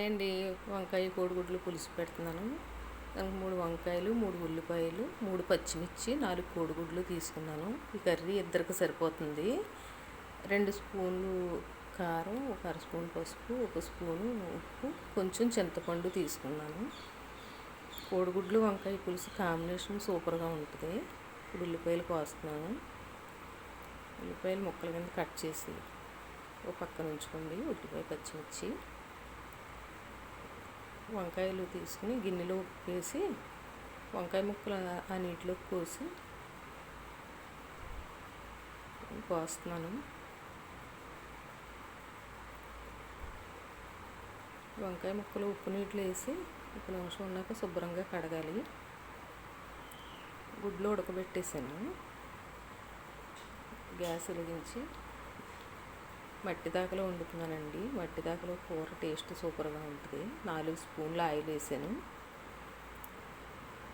Hi అండి. వంకాయ కోడిగుడ్లు పులుసు పెడుతున్నాను. దానికి 3 వంకాయలు, 3 ఉల్లిపాయలు, 3 పచ్చిమిర్చి, 4 కోడిగుడ్లు తీసుకున్నాను. ఈ కర్రీ ఇద్దరికి సరిపోతుంది. 2 స్పూన్లు కారం, 1 అర స్పూన్ పసుపు, 1 స్పూను ఉప్పు, కొంచెం చింతపండు తీసుకున్నాను. కోడిగుడ్లు వంకాయ పులుసు కాంబినేషన్ సూపర్గా ఉంటుంది. ఇప్పుడు ఉల్లిపాయలు కోస్తున్నాను. ఉల్లిపాయలు ముక్కల కింద కట్ చేసి ఒక పక్కన ఉంచుకోండి. ఉల్లిపాయ, పచ్చిమిర్చి, వంకాయలు తీసుకుని గిన్నెలో వేసి వంకాయ ముక్కలు ఆ నీటిలోకి పోసి కోస్తున్నాను. వంకాయ ముక్కలు ఉప్పు నీటిలో వేసి 1 నిమిషం ఉన్నాక శుభ్రంగా కడగాలి. గుడ్లు ఉడకబెట్టేసాను. గ్యాస్ వెలిగించి మట్టి దాకలో వండుతున్నానండి. మట్టి దాకలో కూర టేస్ట్ సూపర్గా ఉంటుంది. 4 స్పూన్లు ఆయిల్ వేసాను.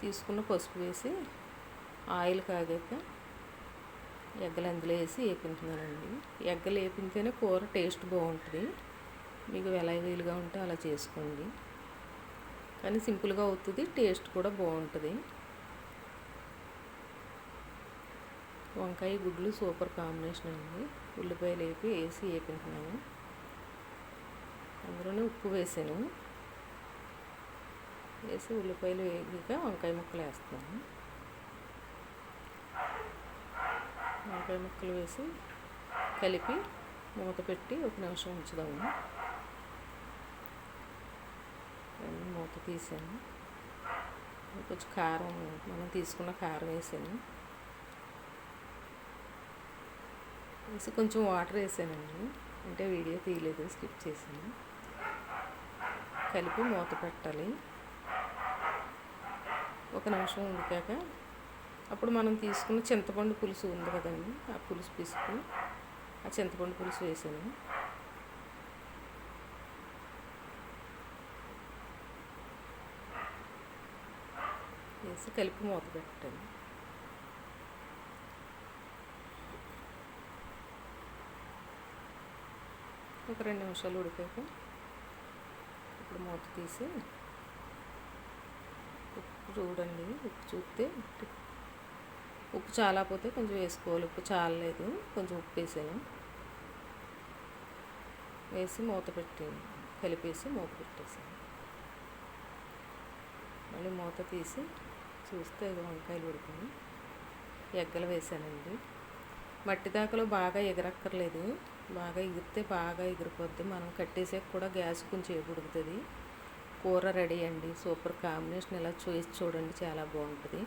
తీసుకున్న పసుపు వేసి ఆయిల్ కాగాక ఎగ్గలు అందులో వేసి వేపుతున్నానండి. ఎగ్గలు వేపితేనే కూర టేస్ట్ బాగుంటుంది. మీకు ఎలా వీలుగా ఉంటే అలా చేసుకోండి. కానీ సింపుల్గా అవుతుంది, టేస్ట్ కూడా బాగుంటుంది. వంకాయ గుడ్లు సూపర్ కాంబినేషన్ అండి. ఉల్లిపాయలు వేసి వేపుతున్నాను. అందులోనే ఉప్పు వేసాను. వేసి ఉల్లిపాయలు వేగాక వంకాయ ముక్కలు వేస్తున్నాను. వంకాయ ముక్కలు వేసి కలిపి మూత పెట్టి 1 నిమిషం ఉంచుదాము. మూత తీసాను. కొంచెం కారం, మనం తీసుకున్న కారం వేసాను. వేసి కొంచెం వాటర్ వేసానండి. అంటే వీడియో తీయలేదు, స్కిప్ చేసాను. కలిపి మూత పెట్టాలి. 1 నిమిషం ఉడికాక అప్పుడు మనం తీసుకున్న చింతపండు పులుసు ఉంది కదండి, ఆ పులుసు పిసుకు ఆ చింతపండు పులుసు వేసాను. వేసి కలిపి మూత పెట్టాలి. ఒక 2 నిమిషాలు ఉడికాక ఇప్పుడు మూత తీసి ఉప్పు చూడండి. ఉప్పు చూస్తే ఉప్పు చాలా పోతే కొంచెం వేసుకోవాలి. ఉప్పు చాలలేదు, కొంచెం ఉప్పు వేసాను. వేసి మూత పెట్టి కలిపేసి మూత పెట్టేసాను. మళ్ళీ మూత తీసి చూస్తే వంకాయలు ఉడికినాయి. ఎగ్గలు వేసానండి. మట్టి దాకలో బాగా ఎగరక్కర్లేదు. బాగా ఎగిరితే బాగా ఎగిరిపోద్ది. మనం కట్టేసాక కూడా గ్యాస్ కొంచెం ఉడుకుతుంది. కూర రెడీ అండి. Super combination. ఇలా చూసి చూడండి, చాలా బాగుంటుంది.